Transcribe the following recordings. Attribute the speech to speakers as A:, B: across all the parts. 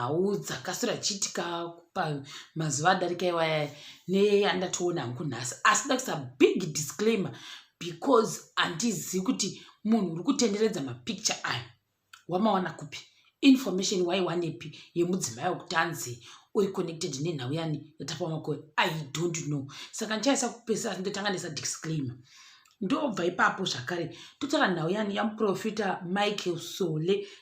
A: nhau dzakasira chiitika pamazuva adarika iwaya neandatoona hangu nhasi. Asi nda kuisa big disclaimer because handizivi kuti munhu uri kutenderedza mapicture aya wamawana kupi, information waiwanepi yemudzimai wekuti anzi uri connected nenhau yani yatapawa makore. I don't know. Saka ndichaisa kupesera ndotanga ndisa disclaimer. Ndobva ipapo zvakare totora nhau yani yamuprofita Michael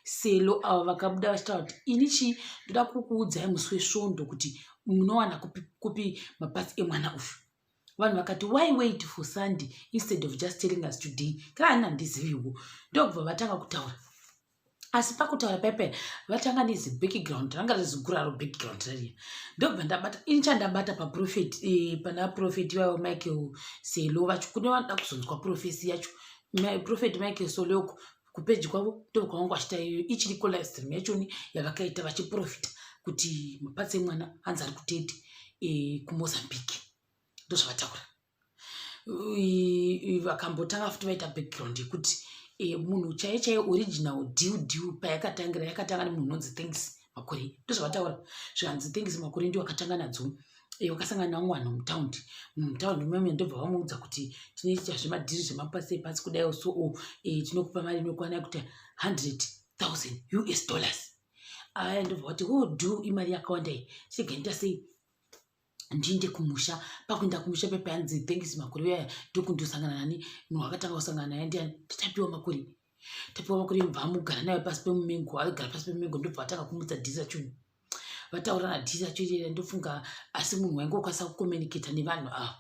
A: Selo avo vakabuda vachitaura kuti inichi ndoda kukuudzai musi wesvondo kuti munowana kupi mapatsi emwana uyu. Vanhu vakati why wait for Sunday instead of just telling us today. Kana handina handiziviwo ndokubva vatanga kutaura. Asi pakutaura pepe vatanga nezi background ranga rizigura ro background rariya. Ndobva ndabata inchandabata pana prophet wavo Michael Selo vachikune vanoda kuzonzwa profesi yacho. Prophet Michael Selo kupeji kwavo ndokwavangu vachita iyoyo ichiri live stream yachoni yavakaita vachiprofita kuti mapatsi emwana hanzi ari kutete kuMozambique. Ndozvavataura. Vakambotanga futi vaita background yekuti munhu chaiye original deal yakatanga nemunhu unonzi Thanks Makore. Ndozvavataura. Zvanzi Thanks Makore ndio wakatanga nadzo. Wakasangana navanhu mutaundi. Mutaundi mumwe ndobva vamuudza kuti tinoita zvemadhiri zvemapatsi epatsi kudai so tinokupa mari inokwana kuti $100,000. Aya ndobva vati do imari yakawanda iyi. Segaita sei ndiende kumusha. Pakuenda kumusha pepe hanzi Thanks Makore yaya ndokundosangana nani munhu wakatanga kusangana naye ndiani Tapiwa Makore. Tapiwa Makore mubva amugara naye pasi pemumengo. Agara pasi pemumengo ndobva atanga kumudza dhiri racho. Vataurana dhiri racho irera ndofunga asi munhu wainge ukwanisa kucommunicata nevanhu ava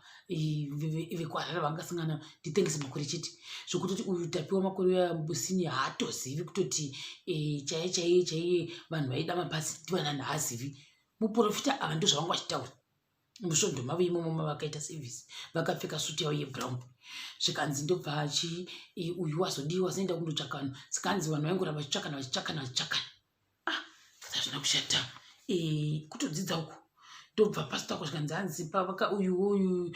A: vekuharare vangasangana ndiThanks Makore chete zvokuti uyu Tapiwa Makore yaya musini haatozivi kutoti chaiye vanhu vaida mapatsi ndivanani haazivi. Muprofita ava ndozvavangu vachitaura. Musvondo mavo imomo mavakaita service vakapfeka suti yavo yebrown. Zvikanzi ndobva uyu wazodiwa wazoenda kundotsvaka vanhu. Zikanzi vanhu vaingoramba vachitsvakana. Hazvina kushata. Kutodzidza uku ndobva pasita kusvikanzi hanzi uyu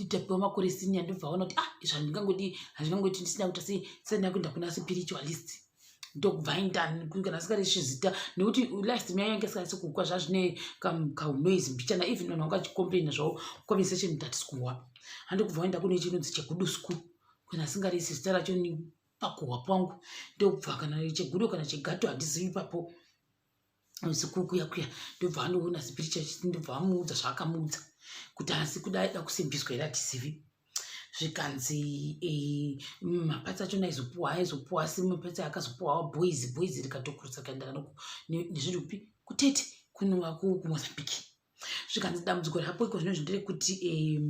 A: Tapiwa Makore senior ndobva vaona kuti izvi handingangoti ndisina kuita sendina kuenda kuna spiritualist. Ndokubva aindani kana sikarisi zita nekuti last time yange sikarisi kukwa zvazvine kaunoise mbichana even vanhu vangachicomplaina zvavo conversation hatisi kuhwa. Handikubva waenda kune chinonzi chegudu school kana singarisi zita racho pakuhwa pangu. Ndokubva kana chegudu kana chegato handizivi ipapo usiku kuya ndobva anoona spiritualist ndobva vamuudza zvaakamuudza kuti asi kudai da kusimbiswa here hatisivi. Zvikanzi mapatsi achona aizopuwa asi mapatsi akazopuwa boys rikatokurisa kaenda nezvirupi kutete kuMozambique. Zvikanzi dambudziko rapo iko zvinozvi nderekuti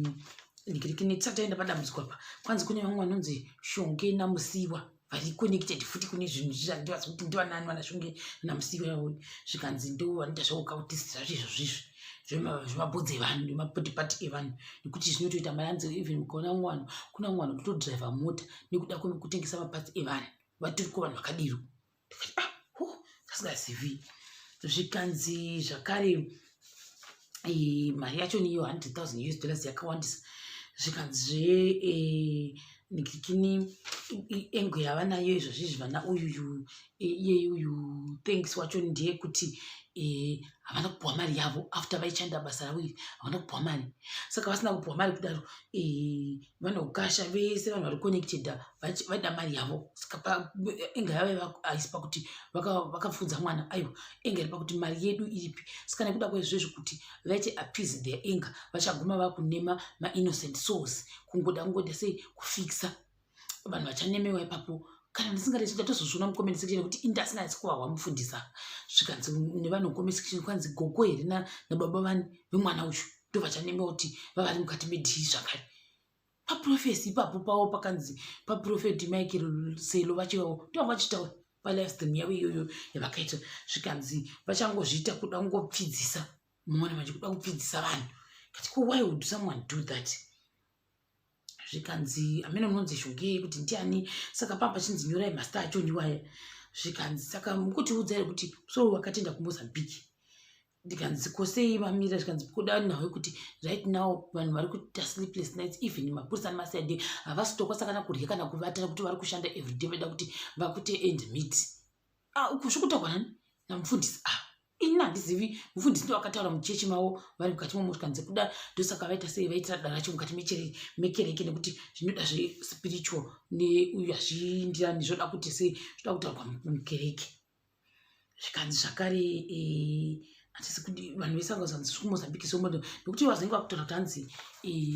A: ndikirikini taenda padambudziko apa kwanzi kune vamwe vanonzi Shonge naMusiwa vari connected futi kune zvinhu zvirandivazi kuti ndivanani vana Shonge naMusiwa yavo. Zvikanzi ndo vanoita zvaukautisi zvacho izvozvizvi zvemabhodzi evanhu nemapotipati evanhu nekuti zvinotoita mari hanzi even mukaona mumwe kuna mumwe vanhu kutodhiraivha mota nekuda kwekutengesa mapatsi evanhu vatoriko vanhu vakadiro. Zvasingazivi. Zvikanzi zvakare mari yacho niyo $100,000 yakawandisa. Zvikanzve nikikini engo yavanayo izvozvizvi vana uyu Thanks wacho ndeyekuti havana kupuwa mari yavo after vaichanda basa ravo iri havana kupuwa mari. Saka vasina kupuwa mari kudaro vanokasha vese vanhu vari connected vaida mari yavo. Saka enga yavo haisi pakuti vakapfudza mwana aiwa enga iri pakuti mari yedu iripi. Saka nekuda kwezvezvo kuti vaite appease their anger vachaguma vakunema mainnocent souls kungoda sei kufikisa vanhu vachanemewa ipapo. Kana ndisingarezi ndatozozviona mucomment section kuti indasina asi kuhwa mufundisa. Zvikanzi nevanhu mucomment section kwanzi gogo here nababa vani vemwana uyu ndo vachanemewa kuti vavari mukati medhiri zvakare. Paprofesi ipapo pavo pakanzi paprofet Michael Selo vachivavo ndo vachitaura palive stream yavo iyoyo yavakaita. Zvikanzi vachangozviita kuda kungopfidzisa muone vachikuda kupfidzisa vanhu kati why would someone do that. Zvikanzi amene unonzi Shonge kuti ndiani. Saka pamba chinzi nyorai master acho ndiwaya. Zvikanzi saka mukutiudzai kuti so wakatenda kuMozambique. Ndikanzi kosei vamira. Zvikanzi kuda nawe kuti right now vanhu vari kuita sleepless nights even mapurisa nemaside havasi tokosakana kurya kana kuvatana kuti vari kushanda everyday vada kuti vakute end meet. Uku zvikutaurwa nani namufundisi. ini handizivi mufundisi ndo akataura muchechi mavo vari mukati momosvikanzi kuda ndosaka vaita sei vaitira dara racho mukati mekereke nekuti zvinoda zvespiritual neuyu hazviindirani zvoda kuti sei zvoda kutaurwa mukereke. Zvikanzi zvakare hatisi kuti vanhu vesangazanzi kumozambiki somodo nekuti vazenge vakutaura kuti hanzi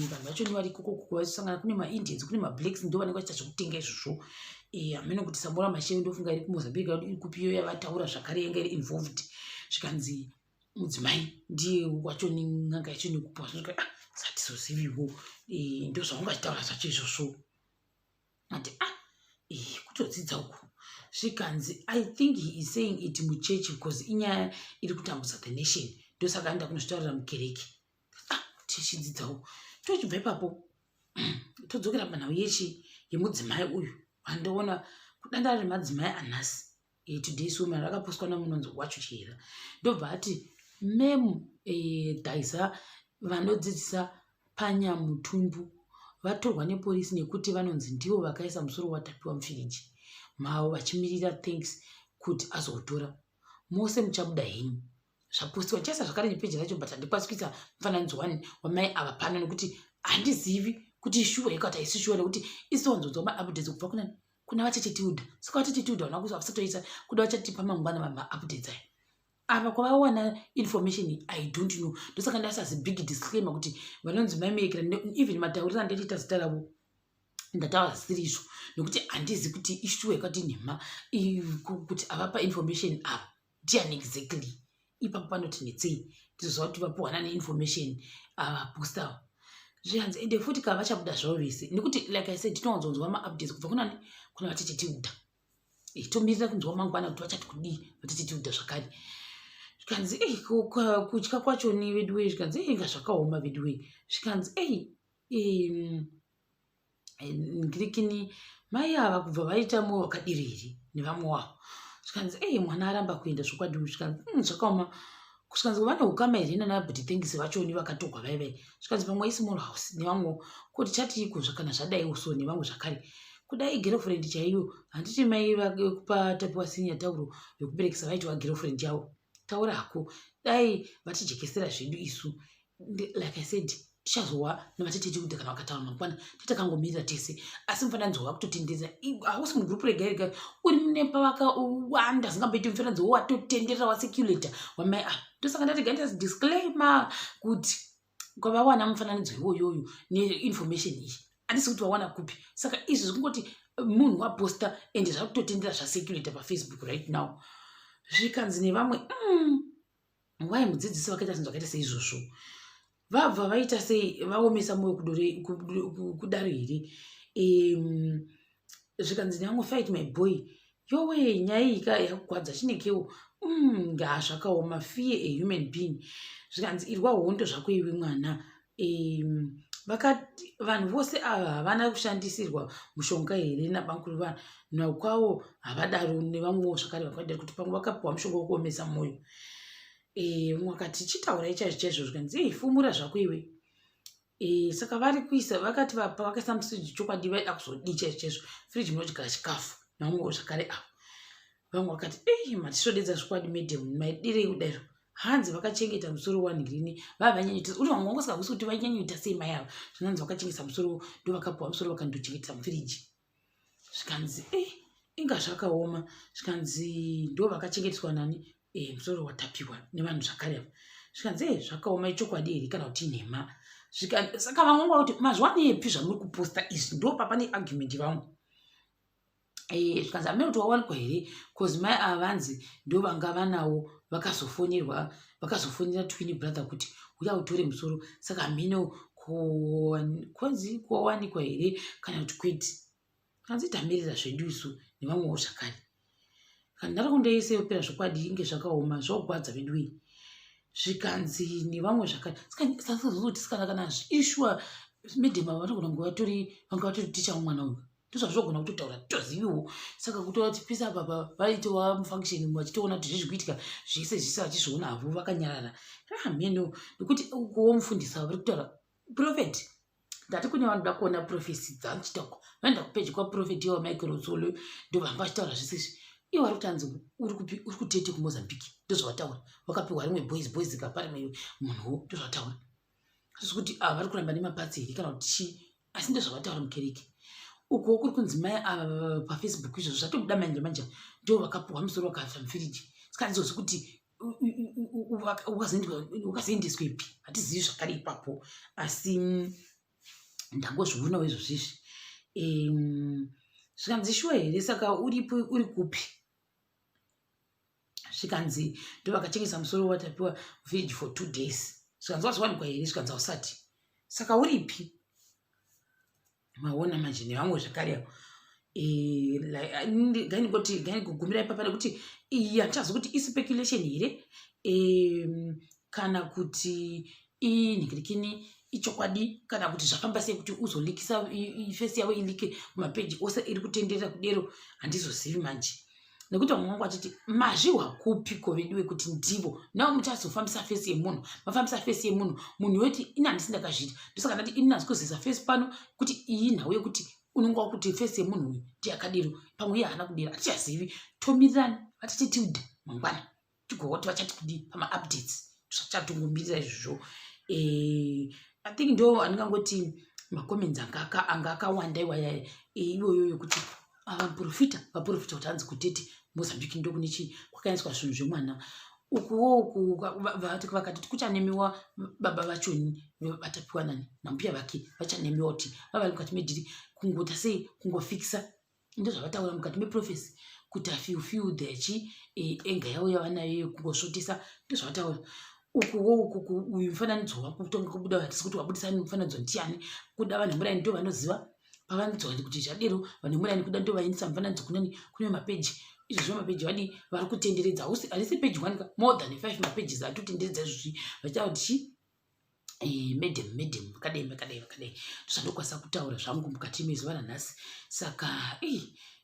A: vanhu vacho ni vari kokoko vachisangana kune maindians kune mablacks ndo vanenge vachiita zvekutenga izvozvo. Hameno kuti Samora Machel ndofunga iri kumozambiki iri kupiyo yavataura zvakare yanga iri involved. Zvikanzi mudzimai ndiye wacho n'anga yacho nekupa satizoziviwo ndo zvavanga achitaura zvacho izvozvo ati kutodzidza uku. Zvikanzi I think he is saying it muchechi because inyaya iri kutambudza the nation ndosaka aenda kunozvitaurira mukereke. Tichidzidzawo tochibva ipapo todzokera panhau yemudzimai uyu wandoona kudanda remadzimai anhasi today's woman rakapostwa namunonzi wacho chihera ndobva ati memu Dhaiza vanodzidzisa panyamutumbu vatorwa nepolisi nekuti vanonzi ndivo vakaisa musoro watapiwa mufiriji mavo vachimirira thanks kuti azotora. Mose muchabuda henyu zvapostiwa chaisa zvakare nepeji racho but handikwasikisa mufananidzo wamai ava pano nekuti handizivi kuti shuwa ikati haisi shuwa nekuti isiwanzonzwa maupdates kubva kuna vachechetiudha saka vachechetiudha vana vasatoisa kuda vachatipa mangwana maupdates aya apa kwavawana information I don't know ndosaka ndasazi big disclaimer kuti vanonzi maimekera even mataurira ndetiita zita ravo ndataura zisirizvo nekuti handizi kuti ishuwa yakati nhema kuti avapa information apa ndiani exactly ipapo panoti netsei tizoziva kuti vapuhwana neinformation avapostawo zvihanzi ende futi kava vachabuda zvavo vese nekuti like I said tinowanzonzwa maupdates kubva kuna vachechetiudha tomirira kunzwa mangwana kuti vachati kudii vachechetiudha zvakare. Zvikanzi kutya kwacho ni vedu wei zvikanzi inga zvakaoma vedu wei zvikanzi ngirikini mai ava kubva vaita moyo wakadiriri nevamwe wavo zvikanzi mwana aramba kuenda zvokwadi zvikanzi zvakaoma zvikanzi vane ukama here nanabhuti thengisi vachoni vakatogwa vaivai zvikanzi pamwe ismall house nevamwe kuti chatiiko zvakana zvadaiwo so nevamwe zvakare kudai girlfriend chaiyo handiti mai vakupa tapiwa sinya tauro yokuberekesa vaitiwa girlfriend yavo taura hako dai vatijekesera zvedu isu like I said tichazowa nevatetetiudha kana vakataura mangwana titakangomirira tese asi mufananidzo wakutotendera hausi mugrupu rega rega uri munepa vakawanda zingamboiti mufananidzo watotenderera waseculator wamai ndosaka ndati gaita disclaimer kuti kwavawana mufananidzo iwoyoyo neinformation iyi handisi kuti vawana kupi saka izvi zvekungoti munhu waposta ende zvakutotendera zvaseculator pafacebook right now. Zvikanzi nevamwe wai mudzidzisi vakaita zvinhu zvakaita seizvozvo vabva vaita sei vaomesa moyo kudaro here. Zvikanzi nevamwe fight my boy yowe nyaya iyi yakugwadza chinekewo ngazvakaoma fear a human being. Zvikanzi irwa hondo zvako iwe mwana vakati vanhu vose ava havana kushandisirwa mushonga here nabankuru vanhu nakwavo havadaro nevamwewo zvakare vakadari kuti pamwe vakapiwa mushonga wokuomesa mwoyo. Wakati chitaurai chaizvo zvikanzi fumura zvako iwe. Saka vari kuisa vakati pavakaisa musiji chokwadi vaida kuzodii chaizvo firiji munodyara chikafu navamwewo zvakare avo vamwe vakati matisvodedza zvikwadi madam maidirei kudaro hanzi vakachengeta musoro wanhirini vavanyanyuita uri vamwe vangosingakusi kuti vanyanyuita sei mai avo zvinanzi vakachengeta musoro ndo vakapiwa musoro vakandochengetesa mufiriji. Zvikanzi inga zvakaoma zvikanzi ndo vakachengeteswa nani musoro watapiwa nevanhu zvakare avo zvikanzi zvakaoma ichokwadi here kana kuti nhema. Saka vamwe kuti mazwani epi zvamuri kuposta izvi ndo papane argument vamwe zvikanzi hamene kuti wawanikwa here cause mai ava vanzi ndo vanga vanawo vakazofonera twin brother kuti uya utore musoro saka hamene kwanzi kuwawanikwa here kana kuti kwete kanzi tamirira zvedu isu nevamwewo zvakare. Kana ndaraunda yese yopera zvokwadi inge zvakaoma zvogwadza vedu wei. Zvikanzi nevamwe zvakare sakazokuti sikana kana ishua medhema vatogona kunge vanga vatori ticha womwana uyu ndozvazvogona kutotaura toziviwo saka kutora kuti pisa apa vaitowa mufunction vachitoona kuti zvezvikuitika zvese zvise vachizviona havo vakanyarara hameno nekuti kuwo mufundisa vari kutaura prophet ndati kune vanoda kuona profesi dzanchitoko vanoenda kupeji kwaprofeti wamichael otsolo ndo vanga vachitaura zvese izvi iwo ari kutanzi uri kutete kuMozambique ndozvavataura wakapiwa rimwe boys kapa rimwe munhuwo ndozvavataura kuti vari kuramba nemapatsi here kana kuti chii asi ndozvavataura mukereke uko kuri kunzi mai paFacebook izvozvo zvatobuda manje ndo vakapiwa musoro wakafa mufiriji saka handizozi kuti ukazoendeswepi hatizivi zvakare ipapo asi ndangozvionawo izvozvizvi zvikanzi shuwa here saka uripo uri kupi zvikanzi ndo vakachengesa musoro watapiwa mufiriji for 2 days zvikanzi wazowanikwa here zvikanzi hausati saka uripi maona manje nevamwe zvakare gainikugumirai papane kuti iyi handichazi kuti ispeculation here kana kuti inhikirikini ichokwadi kana kuti zvafamba sei kuti uzolikisa ifesi yavo ilike kumapeji ose iri kutenderera kudero handizozivi manje nekuti vamwe vangu vachiti mazviwa kupi kovediwe kuti ndivo navo muchazofambisa fesi yemunhu mafambisa fesi yemunhu munhu weti ini handisi ndakazviita ndosaka ndati ini nazikuzisa fesi pano kuti iyi nhau yekuti unenge wakuti fesi yemunhu uyu ndiyakadiro pamwe iye haana kudira hatichazivi tomirirani vatititiudhe mangwana tigova kuti vachati kudii pamaupdates zvachatongomirira izvozvo I think ndo andingangoti macomments anga akawanda iwaya iyoyo yokuti vaprofita kuti hanzi kutete Mozambique ndo kune chii kwakaiswa zvinhu zvemwana ukuwo vakati kuchanemiwa baba vachoni vatapiwa nani nambuya vake vachanemiwa kuti vavari mukati medhiri kungota sei kungofikisa ndozvavataura mukati meprofesi kuti afiufiudhe achi enga yavo yavanayo kungosvotisa ndozvavataura ukuwo uyu mufananidzo wakutonga kubuda hatisi kuti wabudisa mufananidzo ndiani kuda vanhu muraini ndo vanoziva pavanonzi kuti zvadero vanhu muraini kuda ndo vaindisa mufananidzo kune mapeji izvozvo mapeji vadi vari kutenderedza harisi peji 1 more than 5 mapages atotenderedza izvozvi vachitaura kuti medem vakadai ndozvandokwanisa kutaura zvangu mukati mezuva ranhasi saka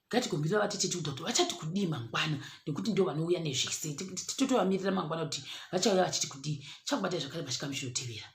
A: ngatigomirira vatete kuti vachati kudii mangwana nekuti ndo vanouya nezvese titotovamirira mangwana kuti vachauya vachiti kudii chakubatai zvakare pachikamu chinotevera.